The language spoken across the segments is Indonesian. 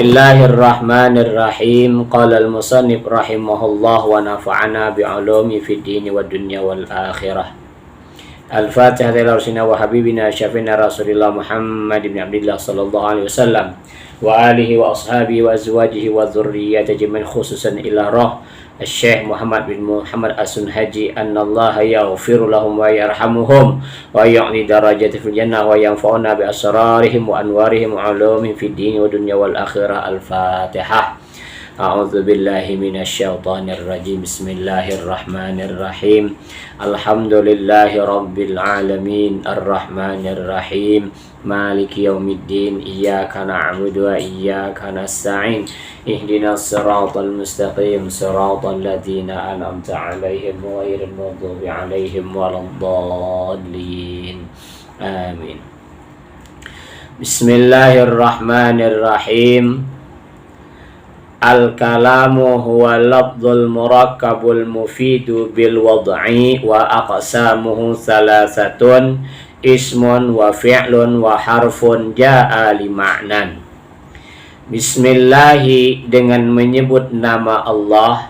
Bismillahirrahmanirrahim. Qala al-musannif rahimahullah wa nafa'ana bi'ulumi fid dini wad dunya wal akhirah. Al-Fatihah ila rasulina wa habibina syafiina Rasulillah Muhammad ibn Abdillah sallallahu alaihi wasallam wa alihi wa ashabihi wa azwajihi wa dzurriyyatihi min khususan ila roh Syekh Muhammad bin Muhammad As-Sunhaji annallaha yaghfiru lahum wa yarhamuhum wa yu'li darajati fil jannah wa yanfa'una bi asrarihim wa anwarihim wa ulumihim fid dini wa dunya wal akhirah. Al-Fatihah. A'udzu billahi minasy syaithanir rajim. Bismillahirrahmanirrahim. Alhamdulillahi rabbil alamin arrahmanir rahim maliki yaumiddin iyyaka na'budu wa iyyaka nasta'in ihdinas siratal mustaqim siratal ladzina an'amta 'alaihim ghairil maghdubi 'alaihim waladdallin. Amin. Bismillahirrahmanirrahim. Al-kalamu huwa lafdzul murakkabul mufidu bil wad'i wa aqsamuhu salasatun ismun wa fi'lun wa harfun ja'a li ma'nan. Bismillahi, dengan menyebut nama Allah,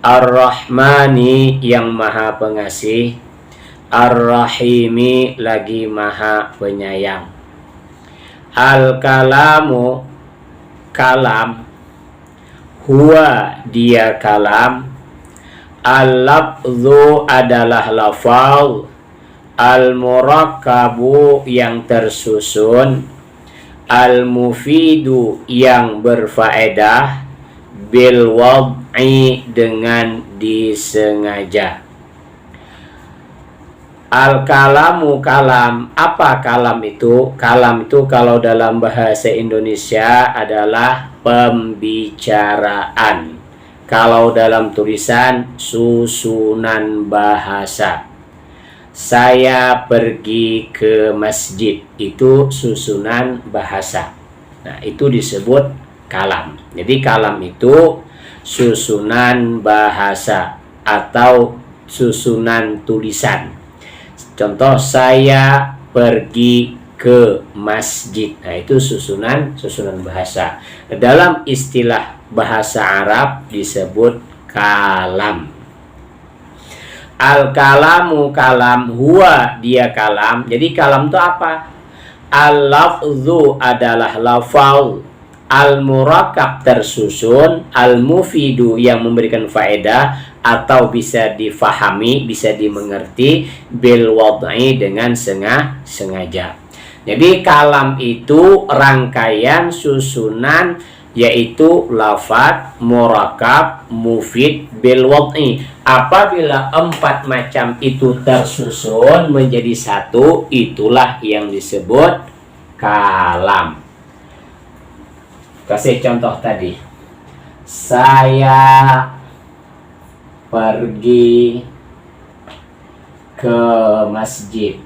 Ar-Rahmani yang maha pengasih, Ar-Rahimi lagi maha penyayang. Al-kalamu kalam, huwa dia kalam, al-lafzu adalah lafal, al-murakkabu yang tersusun, al-mufidu yang berfaedah, bil wad'i dengan disengaja. Al-kalamu kalam, apa kalam itu? Kalam itu kalau dalam bahasa Indonesia adalah pembicaraan. Kalau dalam tulisan susunan bahasa. Saya pergi ke masjid, itu susunan bahasa. Nah, itu disebut kalam. Jadi kalam itu susunan bahasa atau susunan tulisan. Contoh, saya pergi ke masjid. Nah, itu susunan bahasa. Dalam istilah bahasa Arab disebut kalam. Al-kalamu kalam, huwa dia kalam. Jadi kalam itu apa? Al-lafzu adalah lafal, al-murakkab tersusun, al-mufidu yang memberikan faedah atau bisa difahami, bisa dimengerti, bil wad'i dengan sengaja. Jadi kalam itu rangkaian susunan, yaitu lafaz, murakkab, mufid, bil wad'i. Apabila empat macam itu tersusun menjadi satu, itulah yang disebut kalam. Kasih contoh tadi. Saya pergi ke masjid.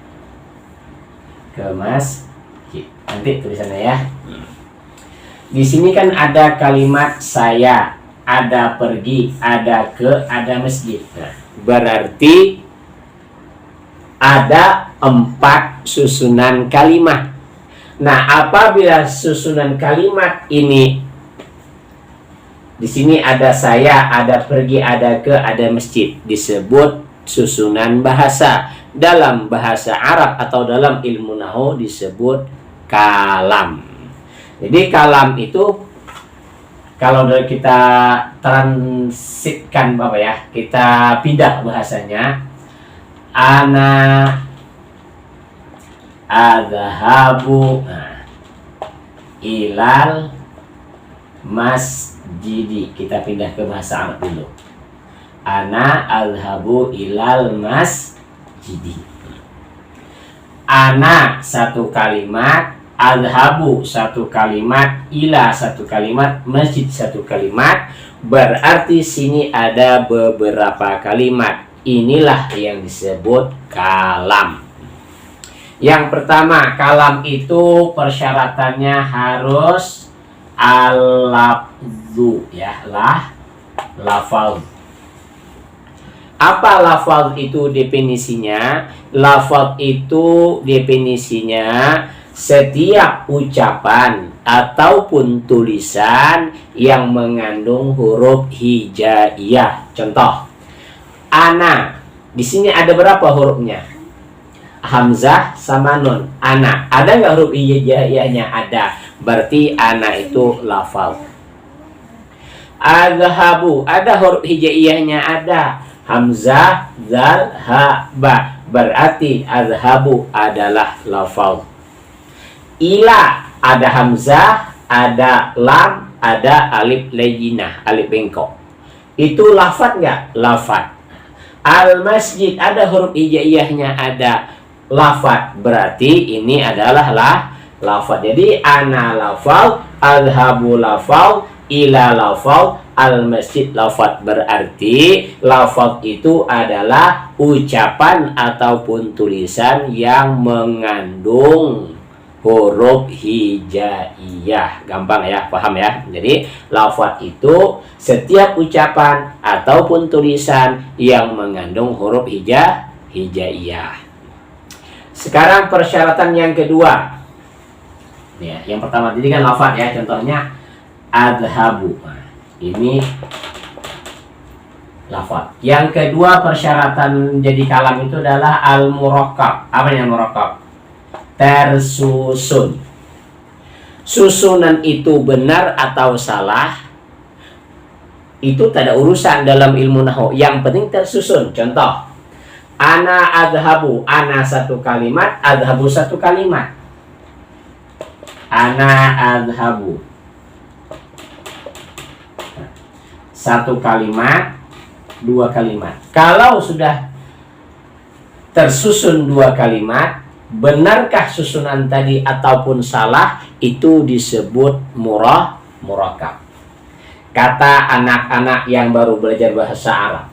Nanti tulisannya ya. Di sini kan ada kalimat saya, ada pergi, ada ke, ada masjid. Nah, berarti ada empat susunan kalimat. Nah, apabila susunan kalimat ini di sini ada saya, ada pergi, ada ke, ada masjid, disebut susunan bahasa. Dalam bahasa Arab atau dalam ilmu nahwu disebut kalam. Jadi kalam itu kalau kita transitkan Bapak ya, kita pindah bahasanya, ana adhabu ilal masjidi. Kita pindah ke bahasa Arab dulu. Ana adhabu ilal masjidi. Ana satu kalimat, adhabu satu kalimat, ila satu kalimat, masjid satu kalimat. Berarti sini ada beberapa kalimat. Inilah yang disebut kalam. Yang pertama, kalam itu persyaratannya harus al-lafzu ya, lafal. Apa lafal itu definisinya? Lafal itu definisinya setiap ucapan ataupun tulisan yang mengandung huruf hijaiyah. Contoh, ana. Di sini ada berapa hurufnya? Hamzah sama nun. Ana. Ada nggak huruf hijaiyahnya? Ada. Berarti ana itu lafal. Adhabu. Ada huruf hijaiyahnya? Ada. Hamzah, zal, ha, ba. Berarti adhabu adalah lafal. Ila. Ada hamzah, ada lam, ada alif lejinah, alif bengkok. Itu lafad nggak? Lafad. Al-masjid. Ada huruf hijaiyahnya? Ada. Lafad. Berarti ini adalah lafad. Jadi ana lafal, adhabu lafal, ila lafal, al-masjid lafad. Berarti lafad itu adalah ucapan ataupun tulisan yang mengandung huruf hijaiyah. Gampang ya, paham ya? Jadi lafaz itu setiap ucapan ataupun tulisan yang mengandung huruf hijaiyah. Sekarang persyaratan yang kedua. Ya, yang pertama tadi kan lafaz ya, contohnya adhabu. Nah, ini lafaz. Yang kedua persyaratan jadi kalam itu adalah al-murakkab. Apa yang murakkab? Tersusun. Susunan itu benar atau salah itu tak ada urusan dalam ilmu nahwu. Yang penting tersusun. Contoh, ana adhabu. Ana satu kalimat, adhabu satu kalimat. Ana adhabu satu kalimat, dua kalimat. Kalau sudah tersusun dua kalimat, benarkah susunan tadi ataupun salah, itu disebut murakkab. Kata anak-anak yang baru belajar bahasa Arab,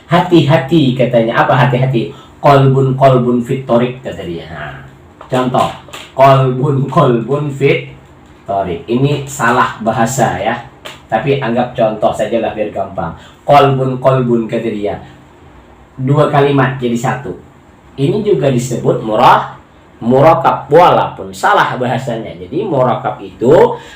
hati-hati katanya. Apa hati-hati? Kolbun fit torik kata dia. Nah, contoh, kolbun fit torik. Ini salah bahasa ya, tapi anggap contoh sajalah biar gampang. Kolbun kata dia, dua kalimat jadi satu. Ini juga disebut murakkab walaupun salah bahasanya. Jadi murakkab itu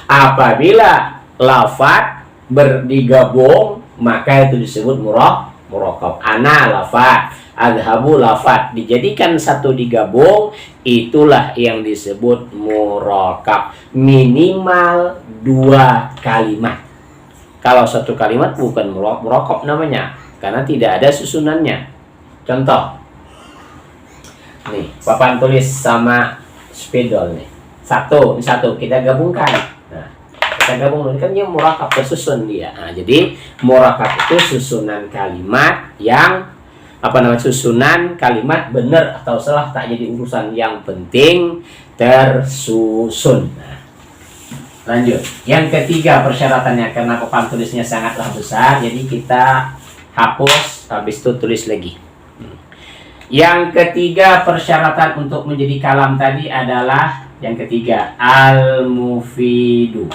apabila lafaz berdigabung maka itu disebut murakkab. Ana lafaz, adhabu lafaz, dijadikan satu digabung, itulah yang disebut murakkab. Minimal dua kalimat. Kalau satu kalimat bukan murakkab namanya, karena tidak ada susunannya. Contoh, nih, papan tulis sama spidol nih. Satu kita gabungkan. Nah, kita gabung kan dia murakkab, tersusun dia. Nah, jadi murakkab itu susunan kalimat yang susunan kalimat benar atau salah tak jadi urusan, yang penting tersusun. Nah, lanjut. Yang ketiga persyaratannya, karena papan tulisnya sangatlah besar, jadi kita hapus, habis itu tulis lagi. Yang ketiga persyaratan untuk menjadi kalam tadi adalah yang ketiga, al-mufidu.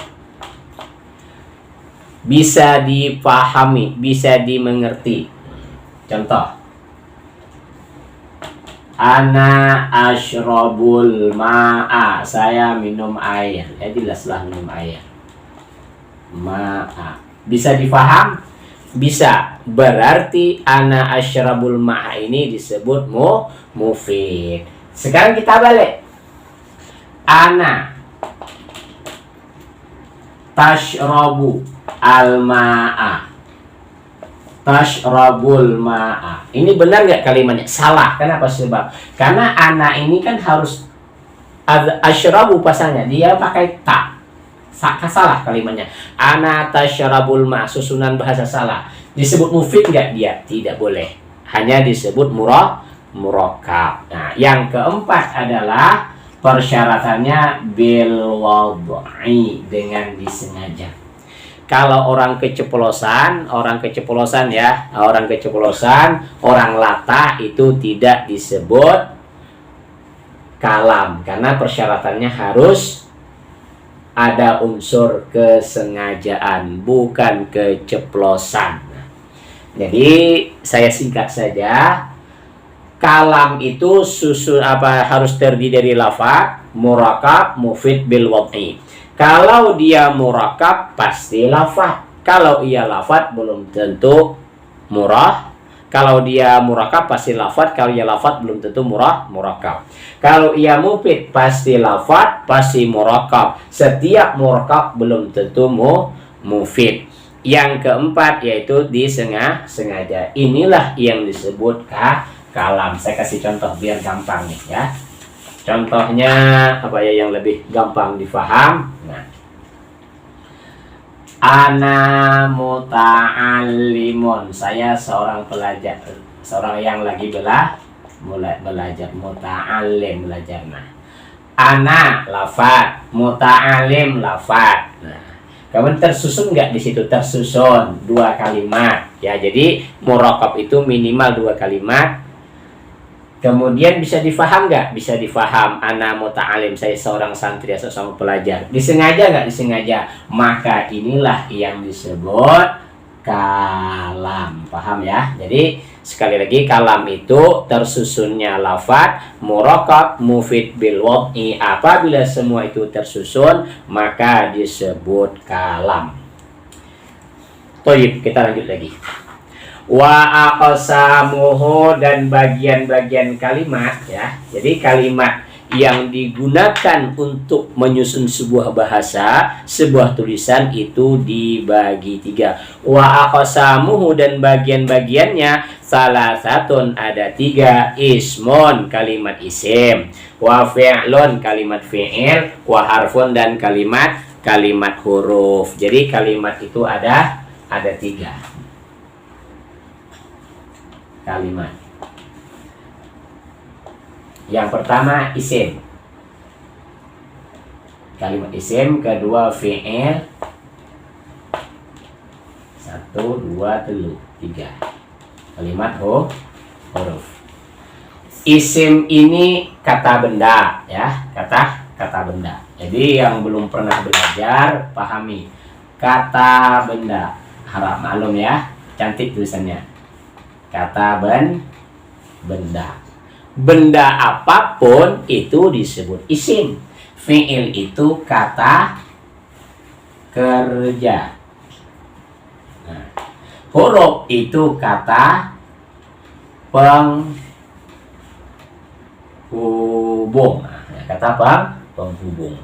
Bisa dipahami, bisa dimengerti. Contoh, ana ashrabul ma'a. Saya minum air. Ya jelaslah minum air. Ma'a. Bisa difaham? Bisa. Berarti ana asyrabul ma'a ini disebut mufid. Sekarang kita balik. Ana tashrabu al-ma'a. Tashrabul ma'a. Ini benar nggak kalimatnya? Salah. Kenapa? Sebab karena ana ini kan harus asyrabu pasalnya, dia pakai ta. Salah kalimatnya. Ana tasyrabul ma, susunan bahasa salah. Disebut mufid enggak dia? Tidak boleh. Hanya disebut murakkab. Nah, yang keempat adalah persyaratannya bil wad'i, dengan disengaja. Kalau orang keceplosan ya, orang latah itu tidak disebut kalam, karena persyaratannya harus ada unsur kesengajaan, bukan keceplosan. Jadi saya singkat saja, kalam itu harus terdiri dari lafaz, murakkab, mufid bil wad'i. Kalau dia murakab pasti lafat. Kalau ia lafat belum tentu murah. Kalau dia murakab pasti lafat. Kalau ia lafat belum tentu murakab. Kalau ia mufid pasti lafat, pasti murakab. Setiap murakab belum tentu mufid. Yang keempat yaitu disengaja. Inilah yang disebut kalam. Saya kasih contoh biar gampang nih ya. Contohnya apa ya yang lebih gampang difaham? Nah, ana muta'allimun. Saya seorang pelajar, seorang yang lagi belajar, muta'allim belajar. Nah, ana lafad, muta'allim lafad. Nah, kemudian tersusun nggak di situ? Tersusun 2 kalimat. Ya, jadi murakab itu minimal 2 kalimat. Kemudian bisa difaham nggak? Bisa difaham. Ana muta'alim, saya seorang santri, seorang pelajar. Disengaja nggak? Disengaja. Maka inilah yang disebut kalam. Paham ya? Jadi sekali lagi kalam itu tersusunnya lafad, murakab, mufid bil wad'i. Apabila semua itu tersusun, maka disebut kalam. Toyib, kita lanjut lagi. Wa aqsamuhu, dan bagian-bagian kalimat ya. Jadi kalimat yang digunakan untuk menyusun sebuah bahasa, sebuah tulisan itu dibagi 3. Wa aqsamuhu, dan bagian-bagiannya salah satun, ada 3. Ismun, kalimat isim. Wa fi'lun, kalimat fi'il. Wa harfun, dan kalimat huruf. Jadi kalimat itu ada 3 kalimat. Yang pertama isim, kalimat isim. Kedua fi'il. 1, 2, 3 kalimat huruf. Isim ini kata benda ya, kata benda. Jadi yang belum pernah belajar pahami kata benda, harap maklum ya, cantik tulisannya. Kata benda. Benda apapun itu disebut isim. Fi'il itu kata kerja. Nah, huruf itu kata penghubung. Nah, kata penghubung.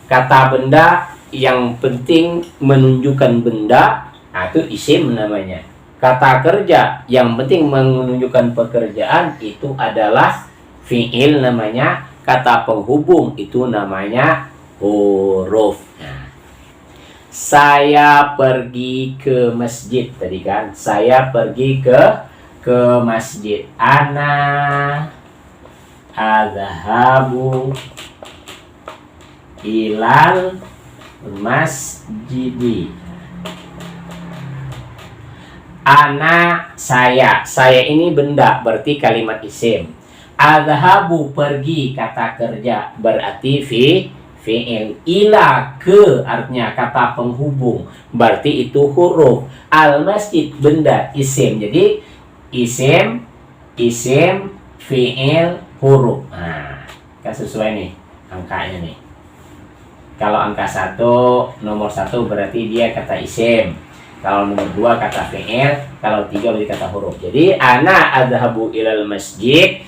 Kata benda yang penting menunjukkan benda, itu isim namanya. Kata kerja yang penting menunjukkan pekerjaan, itu adalah fi'il namanya. Kata penghubung itu namanya huruf. Nah, saya pergi ke masjid tadi kan. Saya pergi ke masjid. Ana adhabu ilal masjidi. Ana, saya ini benda, berarti kalimat isim. Adhabu, pergi, kata kerja, berarti fi'il. Ila, ke, artinya kata penghubung, berarti itu huruf. Al masjid, benda, isim. Jadi isim, fi'il, huruf. Nah, kan sesuai nih angkanya nih. Kalau angka 1, nomor 1 berarti dia kata isim. Kalau nomor 2 kata fi'il, kalau 3 berarti kata huruf. Jadi ana adhabu ilal masjid.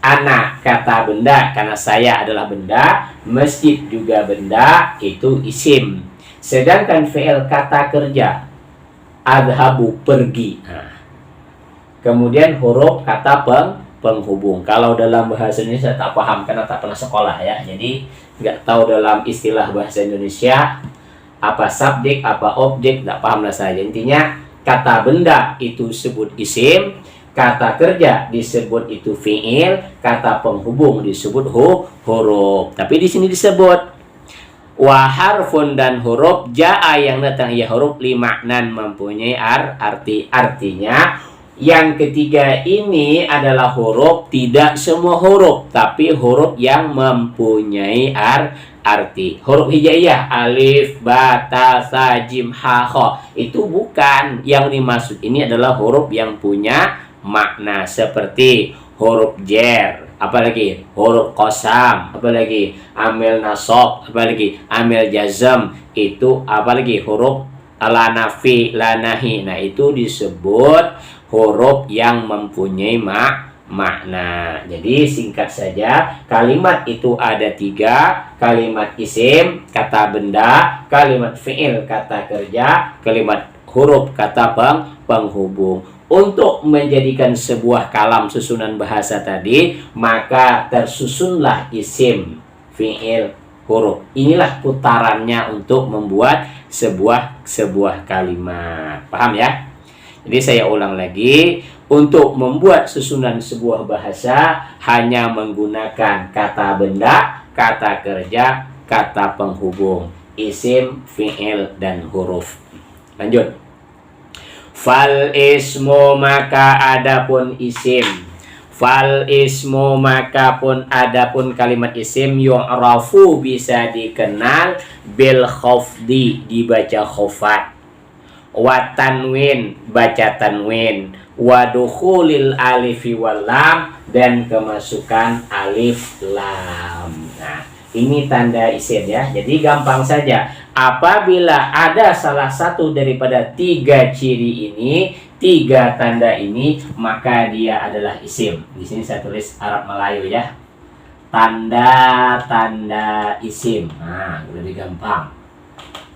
Ana kata benda karena saya adalah benda, masjid juga benda, itu isim. Sedangkan fi'il kata kerja, adhabu pergi. Nah, kemudian huruf kata penghubung. Kalau dalam bahasa Indonesia tak paham karena tak pernah sekolah ya. Jadi nggak tahu dalam istilah bahasa Indonesia apa subjek, apa objek, tidak paham lah saya. Intinya kata benda itu disebut isim, kata kerja disebut itu fi'il, kata penghubung disebut huruf. Tapi di sini disebut wa harfun, dan huruf ja'a yang datang ya huruf limaknan, mempunyai arti. Artinya yang ketiga ini adalah huruf, tidak semua huruf, tapi huruf yang mempunyai arti. Huruf hijaiyah, alif, ba, ta, sa, jim, ha, kha, itu bukan. Yang dimaksud ini adalah huruf yang punya makna, seperti huruf jer, apalagi huruf qasam, apalagi amil nasab, apalagi amil jazm, itu apalagi huruf la nafi, la nahi. Nah, itu disebut huruf yang mempunyai makna. Jadi singkat saja, kalimat itu ada 3: kalimat isim, kata benda; kalimat fi'il, kata kerja; kalimat huruf, kata penghubung. Untuk menjadikan sebuah kalam susunan bahasa tadi, maka tersusunlah isim, fi'il, huruf. Inilah putarannya untuk membuat sebuah kalimat. Paham ya? Jadi saya ulang lagi, untuk membuat susunan sebuah bahasa hanya menggunakan kata benda, kata kerja, kata penghubung, isim, fi'il, dan huruf. Lanjut. Fal ismu, maka adapun isim. Fal ismu, maka pun adapun kalimat isim, yu'rafu, bisa dikenal, bil khafdi, dibaca khafat, wa tanwin, baca tanwin, wa dukhulil alifi wal lam, dan kemasukan alif lam. Nah, ini tanda isim ya. Jadi gampang saja. Apabila ada salah satu daripada 3 ciri ini, 3 tanda ini, maka dia adalah isim. Di sini saya tulis Arab Melayu ya. Tanda-tanda isim. Nah, lebih gampang.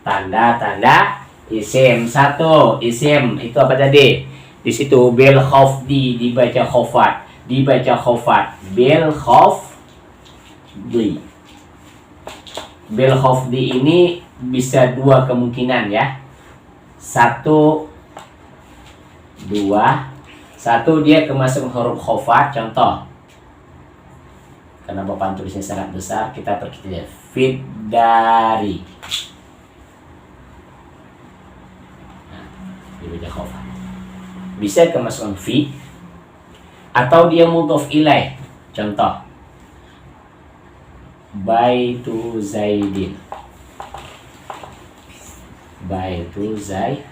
Tanda-tanda isim. 1, isim itu apa tadi? Di situ bil khafdi, dibaca khafat, dibaca khafat, bil khafdi. Bil khafdi ini bisa 2 kemungkinan ya. 1, 2. 1, dia kemasuk huruf khafat. Contoh, karena Bapak tulisnya sangat besar, kita perkecil. Fiddari. Nah, dibaca khafat. Bisa kemasukan fi, atau dia mudhaf ilaih. Contoh, Baitu Zaidin. Baitu Zaid,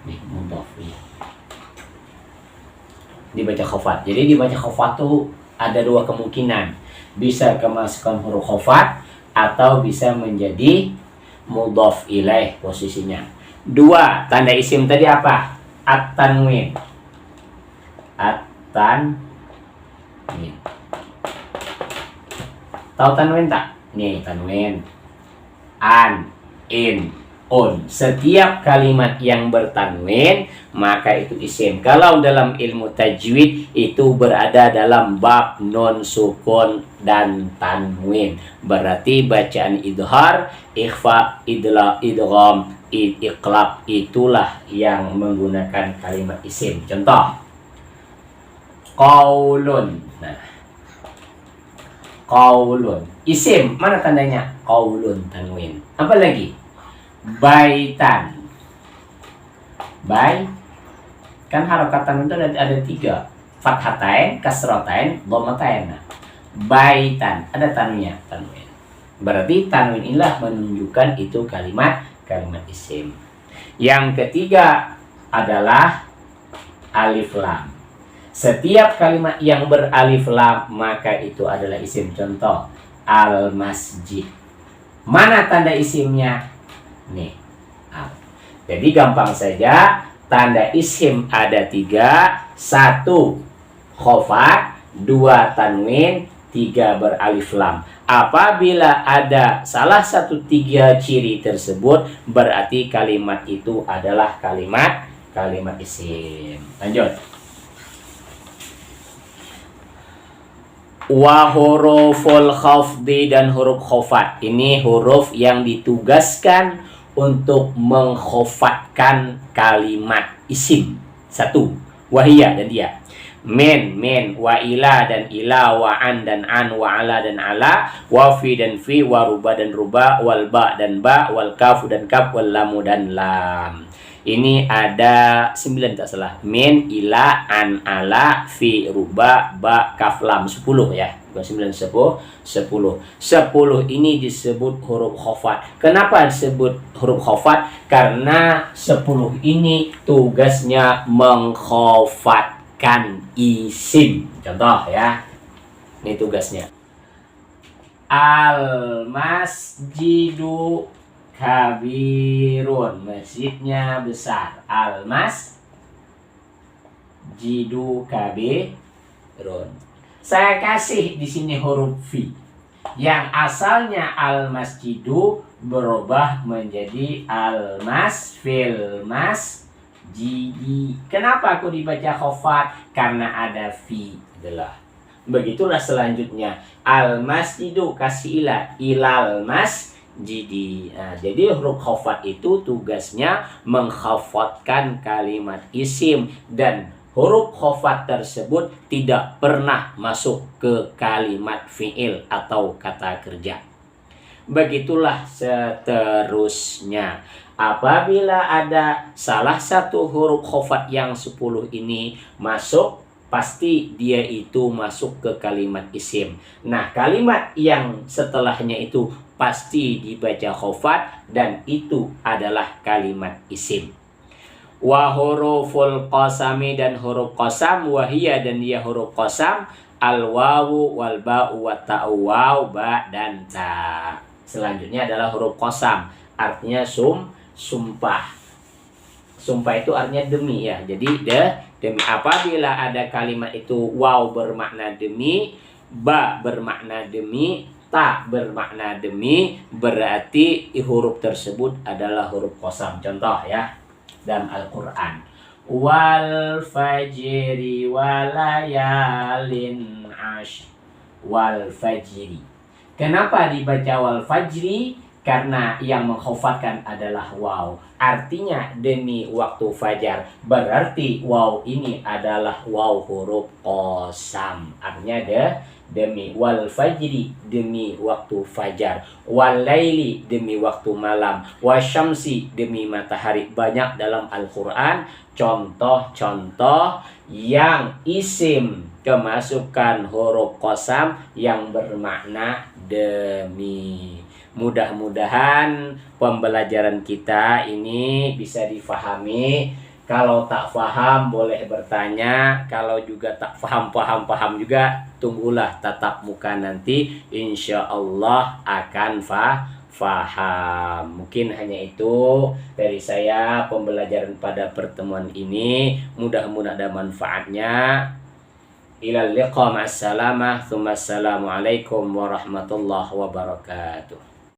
nih mudhaf ya. Dibaca khafat. Jadi dibaca khafat tuh ada 2 kemungkinan. Bisa kemasukan huruf khafat atau bisa menjadi mudhaf ilaih posisinya. 2, tanda isim tadi apa? At-tanwin. At-tanwin. Tahu tanwin tak? Nih, tanwin. An, in, un. Setiap kalimat yang bertanwin, maka itu isim. Kalau dalam ilmu tajwid, itu berada dalam bab non sukun dan tanwin. Berarti bacaan idhar, ikhfa, idgham, iqlab, itulah yang menggunakan kalimat isim. Contoh, qaulun. Nah, qaulun isim, mana tandanya? Qaulun, tanwin. Apa lagi? Baitan. Bai, kan harokat tanwin itu ada 3: fathatain, kasratain, dhammatain. Nah, baitan, ada tanwinnya, tanwin. Berarti tanwin inilah menunjukkan itu kalimat isim. Yang ketiga adalah alif lam. Setiap kalimat yang beralif lam, maka itu adalah isim. Contoh, al-masjid. Mana tanda isimnya? Nih, al. Jadi gampang saja, tanda isim ada 3: 1 khafat, 2 tanwin, 3 beralif lam. Apabila ada salah satu 3 ciri tersebut, berarti kalimat itu adalah kalimat isim. Lanjut. Wa huruful khafdi, dan huruf khafat. Ini huruf yang ditugaskan untuk mengkhafatkan kalimat isim. 1, wahiyah, dan dia. Min, wa ila dan ila, wa an dan an, wa ala dan ala, wa fi dan fi, wa ruba dan ruba, wal ba dan ba, wal kaf dan kaf, wal lamu dan lam. Ini ada 9 tak salah. Min, ila, an, ala, fi, ruba, ba, kaf, lam. 10 ya. Bukan 9, 10. 10 ini disebut huruf khafat. Kenapa disebut huruf khafat? Karena 10 ini tugasnya mengkhafatkan isim. Contoh ya. Ini tugasnya. Al-masjidu kabirun. Masjidnya besar. Al-masjidu kabirun. Saya kasih di sini huruf fi. Yang asalnya al-masjidu berubah menjadi al-masjidi. Kenapa aku dibaca khofat? Karena ada fi. Begitulah selanjutnya. Al-masjidu kasih ilal masjidi. Nah, jadi huruf khofat itu tugasnya mengkhafatkan kalimat isim, dan huruf khofat tersebut tidak pernah masuk ke kalimat fi'il atau kata kerja. Begitulah seterusnya. Apabila ada salah satu huruf khofat yang 10 ini masuk, pasti dia itu masuk ke kalimat isim. Nah, kalimat yang setelahnya itu pasti dibaca khofat, dan itu adalah kalimat isim. Wa huruful qasami, dan huruf qasam, wahiyya, dan dia huruf qasam, al wawu wal ba'u wa ta'u, waw, ba, dan ta. Selanjutnya adalah huruf qasam, artinya sumpah. Sumpah itu artinya demi ya. Jadi demi. Apabila ada kalimat itu waw bermakna demi, ba bermakna demi, ta bermakna demi, berarti huruf tersebut adalah huruf qasam. Contoh ya dalam Al-Qur'an. Wal fajri walayalin ash. Wal fajri. Kenapa dibaca wal fajri? Karena yang mengkhafatkan adalah waw. Artinya demi waktu fajar. Berarti waw ini adalah waw huruf qasam. Artinya demi. Wal fajri demi waktu fajar. Wal laili demi waktu malam. Wasyamsi demi matahari. Banyak dalam Al-Quran contoh-contoh yang isim kemasukan huruf qasam yang bermakna demi. Mudah-mudahan pembelajaran kita ini bisa difahami. Kalau tak faham boleh bertanya. Kalau juga tak paham juga, tunggulah tatap muka nanti. Insya Allah akan faham. Mungkin hanya itu dari saya pembelajaran pada pertemuan ini. Mudah-mudahan ada manfaatnya. Ilal liqa ma'assalamah. Assalamualaikum warahmatullahi wabarakatuh.